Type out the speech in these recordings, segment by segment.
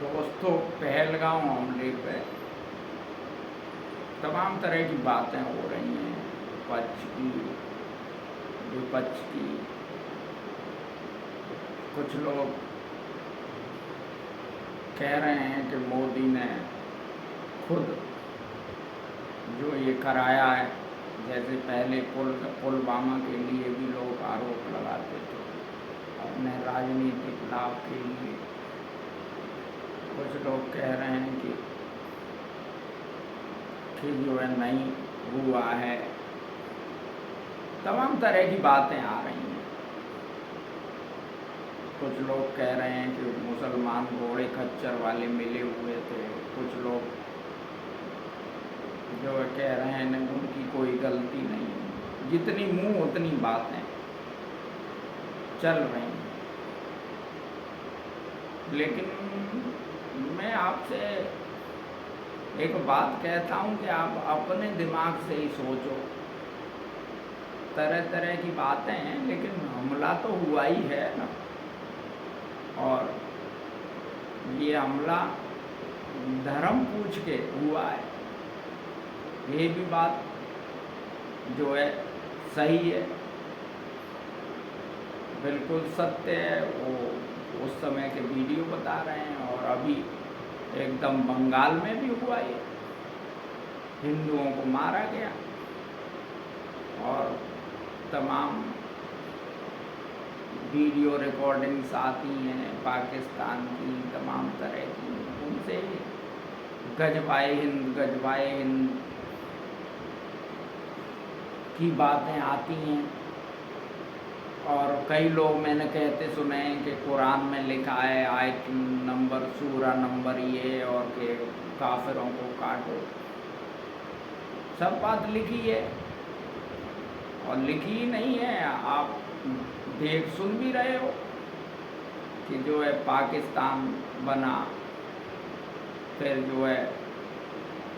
दोस्तों, पहलगाम हमले पे तमाम तरह की बातें हो रही हैं, पक्ष की, विपक्ष की। कुछ लोग कह रहे हैं कि मोदी ने खुद जो ये कराया है, जैसे पहले पुलवामा के लिए भी लोग आरोप लगाते थे अपने राजनीतिक लाभ के लिए। कुछ लोग कह रहे हैं कि जो है नहीं हुआ है। तमाम तरह की बातें आ रही हैं। कुछ लोग कह रहे हैं कि मुसलमान घोड़े खच्चर वाले मिले हुए थे। कुछ लोग जो है कह रहे हैं नहीं, उनकी कोई गलती नहीं है। जितनी मुंह उतनी बातें चल रही हैं। लेकिन मैं आपसे एक बात कहता हूँ कि आप अपने दिमाग से ही सोचो। तरह तरह की बातें हैं, लेकिन हमला तो हुआ ही है ना। और ये हमला धर्म पूछ के हुआ है, ये भी बात जो है सही है, बिल्कुल सत्य है। वो उस समय के वीडियो बता रहे हैं। और अभी एकदम बंगाल में भी हुआ ये, हिंदुओं को मारा गया। और तमाम वीडियो रिकॉर्डिंग्स आती हैं पाकिस्तान की, तमाम तरह की, उनसे गजवाए हिंद की बातें आती हैं। और कई लोग मैंने कहते सुने हैं कि कुरान में लिखा है आयत नंबर, सूरा नंबर ये, और कि काफिरों को काटो। सब बात लिखी है और लिखी ही नहीं है। आप देख सुन भी रहे हो कि जो है पाकिस्तान बना, फिर जो है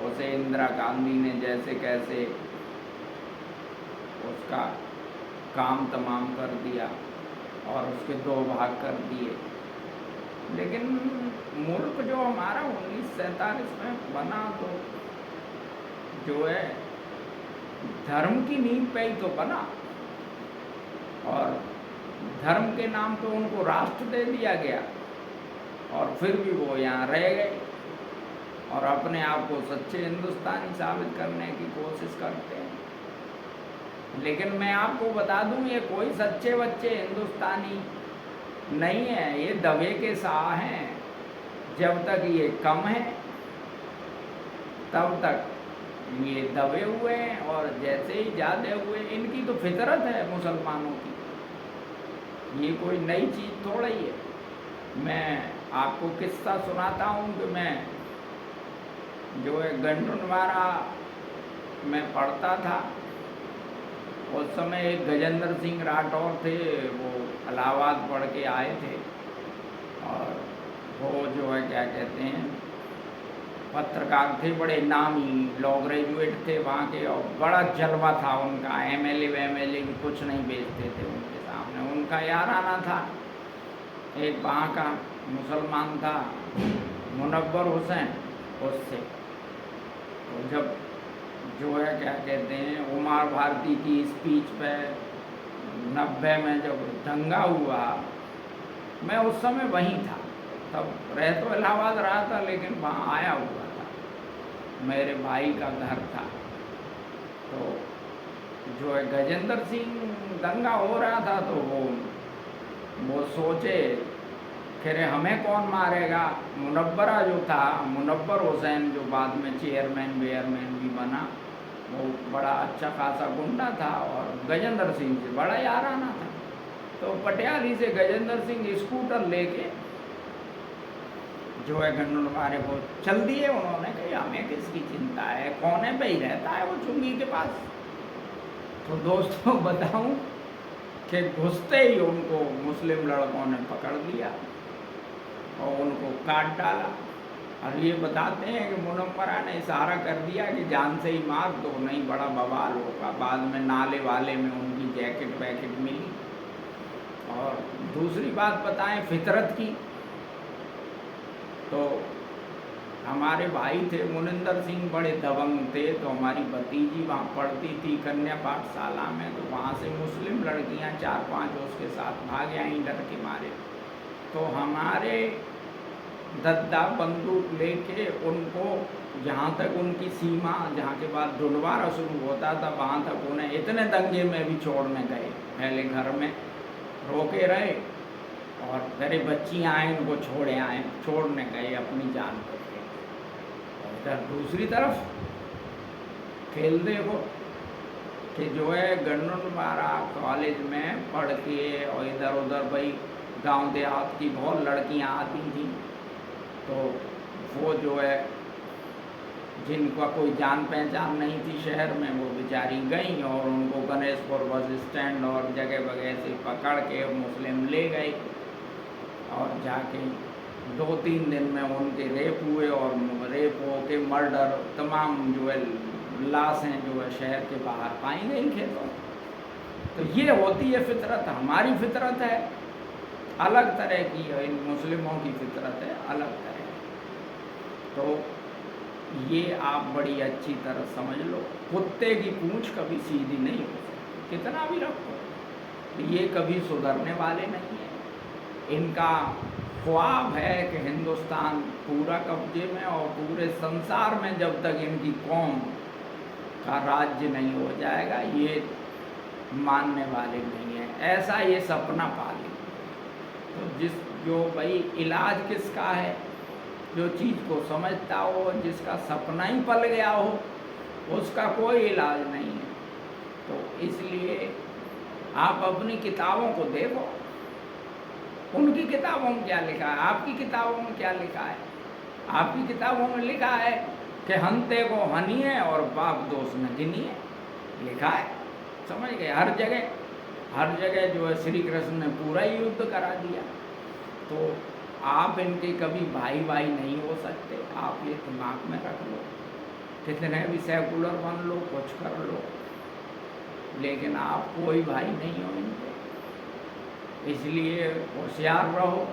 उसे इंदिरा गांधी ने जैसे कैसे उसका काम तमाम कर दिया और उसके 2 भाग कर दिए। लेकिन मुल्क जो हमारा 1947 में बना, तो जो है धर्म की नींव पे ही तो बना। और धर्म के नाम पे उनको राष्ट्र दे दिया गया, और फिर भी वो यहाँ रह गए और अपने आप को सच्चे हिंदुस्तानी साबित करने की कोशिश करते हैं। लेकिन मैं आपको बता दूं, ये कोई सच्चे बच्चे हिंदुस्तानी नहीं है, ये दबे के साह हैं। जब तक ये कम है तब तक ये दबे हुए हैं, और जैसे ही ज़्यादा हुए, इनकी तो फितरत है मुसलमानों की, ये कोई नई चीज़ थोड़ा ही है। मैं आपको किस्सा सुनाता हूँ कि मैं जो है गंडुनवारा में पढ़ता था। उस समय एक गजेंद्र सिंह राठौर थे, वो इलाहाबाद पढ़ के आए थे। और वो जो है क्या कहते हैं, पत्रकार थे, बड़े नामी, लॉ ग्रेजुएट थे वहाँ के, और बड़ा जलवा था उनका। एमएलए भी कुछ नहीं बेचते थे उनके सामने। उनका याराना था, एक वहाँ का मुसलमान था मुनव्वर हुसैन, उससे। तो जब जो है क्या कहते हैं, उमर भारती की स्पीच पे 90 में जब दंगा हुआ, मैं उस समय वहीं था। तब रह तो इलाहाबाद रहा था, लेकिन वहाँ आया हुआ था, मेरे भाई का घर था। तो जो है गजेंद्र सिंह, दंगा हो रहा था, तो वो सोचे कि हमें कौन मारेगा। मुनव्वरा जो था, मुनव्वर हुसैन, जो बाद में चेयरमैन भी बना, वो बड़ा अच्छा खासा गुंडा था और गजेंद्र सिंह से बड़ा याराना था। तो पटियाली से गजेंद्र सिंह स्कूटर लेके जो है गंडुनवारे को चल दिए। उन्होंने कहा हमें किसकी चिंता है, कोने पे ही रहता है वो चुंगी के पास। तो दोस्तों बताऊं कि घुसते ही उनको मुस्लिम लड़कों ने पकड़ लिया और उनको काट डाला। और ये बताते हैं कि मुनव्वरा ने इशारा कर दिया कि जान से ही मार दो, नहीं बड़ा बवाल होगा। बाद में नाले वाले में उनकी जैकेट वैकेट मिली। और दूसरी बात बताएं फितरत की, तो हमारे भाई थे मुनिंदर सिंह, बड़े दबंग थे, तो हमारी भतीजी वहाँ पढ़ती थी कन्या पाठशाला में, तो वहाँ से मुस्लिम लड़कियाँ 4-5 उसके साथ भाग आई डर के मारे। तो हमारे दद्दा बंदूक लेके उनको जहाँ तक उनकी सीमा, जहाँ के बाद ढूंढवारा शुरू होता था वहाँ तक उन्हें इतने दंगे में भी छोड़ने गए। पहले घर में रोके रहे और मेरे बच्चियाँ आए उनको छोड़ने गए अपनी जान पर के। इधर दूसरी तरफ खेल देखो कि जो है गन्नौर कॉलेज में पढ़ के और इधर उधर भाई गांव देहात की बहुत लड़कियां आती थी, तो वो जो है जिनका कोई जान पहचान नहीं थी शहर में, वो बेचारी गई और उनको गणेशपुर बस स्टैंड और जगह वगैरह से पकड़ के मुस्लिम ले गए और जाके 2-3 दिन में उनके रेप हुए और रेप हो के मर्डर, तमाम जो है लाशें जो है शहर के बाहर पाई गई खेतों। तो ये होती है फितरत, हमारी फितरत है अलग तरह की, इन मुस्लिमों की फितरत है अलग तरह की। तो ये आप बड़ी अच्छी तरह समझ लो, कुत्ते की पूंछ कभी सीधी नहीं हो सकती, कितना भी रखो ये कभी सुधरने वाले नहीं हैं। इनका ख्वाब है कि हिंदुस्तान पूरा कब्जे में और पूरे संसार में जब तक इनकी कौम का राज्य नहीं हो जाएगा ये मानने वाले नहीं हैं, ऐसा ये सपना पाले। तो जो भाई इलाज किसका है, जो चीज़ को समझता हो, जिसका सपना ही पल गया हो, उसका कोई इलाज नहीं है। तो इसलिए आप अपनी किताबों को देखो, उनकी किताबों में क्या लिखा है, आपकी किताबों में क्या लिखा है। आपकी किताबों में लिखा है कि हंते को हनिए और बाप दोष न गिनिए, लिखा है, समझ गए। हर जगह जो है श्री कृष्ण ने पूरा युद्ध करा दिया। तो आप इनके कभी भाई नहीं हो सकते, आप ये दिमाग में रख लो। कितने भी सेकुलर बन लो, कुछ कर लो, लेकिन आप कोई भाई नहीं हो इनके। इसलिए होशियार रहो,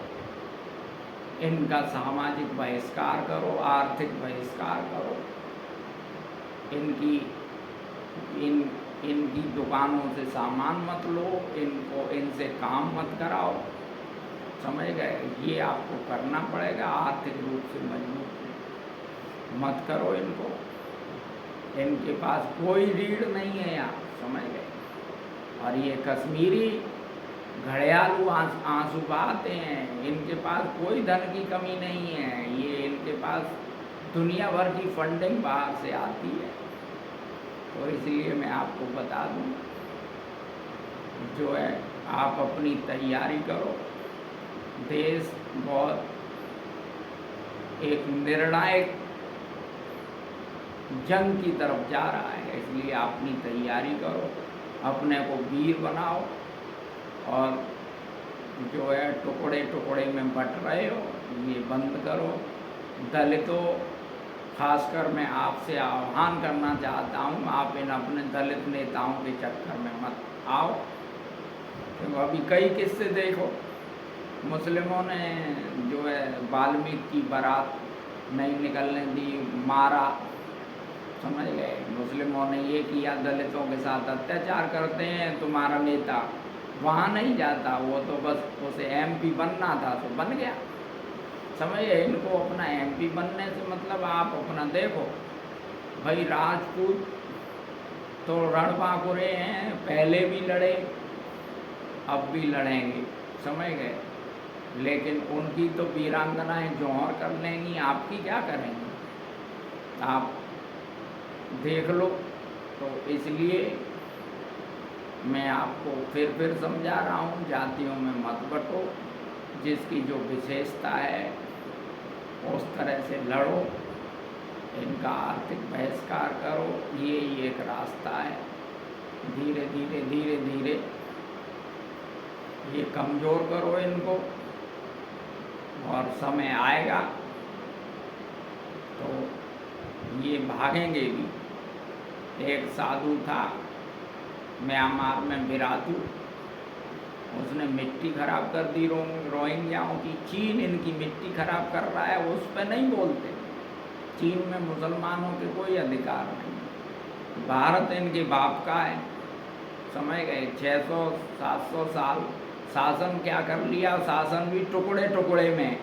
इनका सामाजिक बहिष्कार करो, आर्थिक बहिष्कार करो, इनकी दुकानों से सामान मत लो, इनसे काम मत कराओ, समझ गए। ये आपको करना पड़ेगा, आर्थिक रूप से मजबूत मत करो इनको। इनके पास कोई रीढ़ नहीं है यहाँ, समझ गए। और ये कश्मीरी घड़ियालू आंसू बहाते हैं, इनके पास कोई धन की कमी नहीं है। ये इनके पास दुनिया भर की फंडिंग बाहर से आती है। तो इसलिए मैं आपको बता दूं, जो है आप अपनी तैयारी करो। देश बहुत एक निर्णायक जंग की तरफ जा रहा है, इसलिए अपनी तैयारी करो, अपने को वीर बनाओ और जो है टुकड़े में बट रहे हो ये बंद करो। दलितों, खासकर मैं आपसे आह्वान करना चाहता हूँ, आप इन अपने दलित नेताओं के चक्कर में मत आओ। तो अभी कई किस्से देखो, मुस्लिमों ने जो है वाल्मीकि की बारात नहीं निकलने दी, मारा, समझ गए। मुस्लिमों ने ये किया, दलितों के साथ अत्याचार करते हैं। तुम्हारा नेता वहाँ नहीं जाता, वो तो बस उसे एमपी बनना था तो बन गया, समझिए। इनको अपना एमपी बनने से मतलब आप अपना देखो भाई। राजपूत तो रणबांकुरे हैं, पहले भी लड़े अब भी लड़ेंगे, समझ गए। लेकिन उनकी तो वीरांगनाएं जौहर कर लेंगी, आपकी क्या करेंगी, आप देख लो। तो इसलिए मैं आपको फिर समझा रहा हूँ, जातियों में मत बटो, जिसकी जो विशेषता है उस तरह से लड़ो, इनका आर्थिक बहिष्कार करो। ये एक रास्ता है, धीरे धीरे ये कमज़ोर करो इनको, और समय आएगा तो ये भागेंगे भी। एक साधु था म्यांमार में, बिरातू, उसने मिट्टी खराब कर दी रोहिंग्याओं की। चीन इनकी मिट्टी खराब कर रहा है, उस पर नहीं बोलते। चीन में मुसलमानों के कोई अधिकार नहीं। भारत इनके बाप का है। समझ गए? 600-700 साल शासन क्या कर लिया, शासन भी टुकड़े टुकड़े में।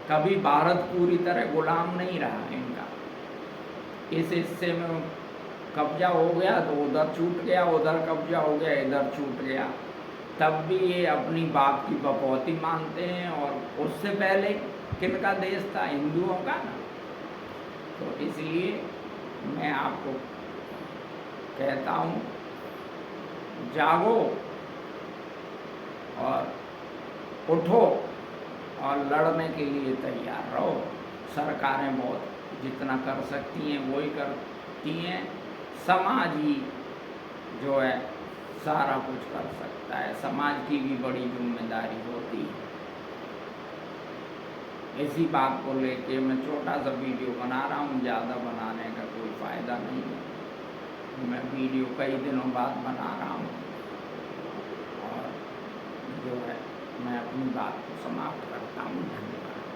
कभी भारत पूरी तरह गुलाम नहीं रहा इनका। इस हिस्से में कब्जा हो गया तो उधर छूट गया, उधर कब्जा हो गया इधर छूट गया। तब भी ये अपनी बाप की बपौती मानते हैं। और उससे पहले किनका देश था? हिंदुओं का ना। तो इसलिए मैं आपको कहता हूँ, जागो और उठो और लड़ने के लिए तैयार रहो। सरकारें बहुत जितना कर सकती हैं वो ही करती हैं। समाज ही जो है सारा कुछ कर सकता है। समाज की भी बड़ी जिम्मेदारी होती है। इसी बात को लेके मैं छोटा सा वीडियो बना रहा हूँ। ज़्यादा बनाने का कोई फ़ायदा नहीं है। मैं वीडियो कई दिनों बाद बना रहा हूँ और जो है मैं अपनी बात को समाप्त करता हूँ। धन्यवाद।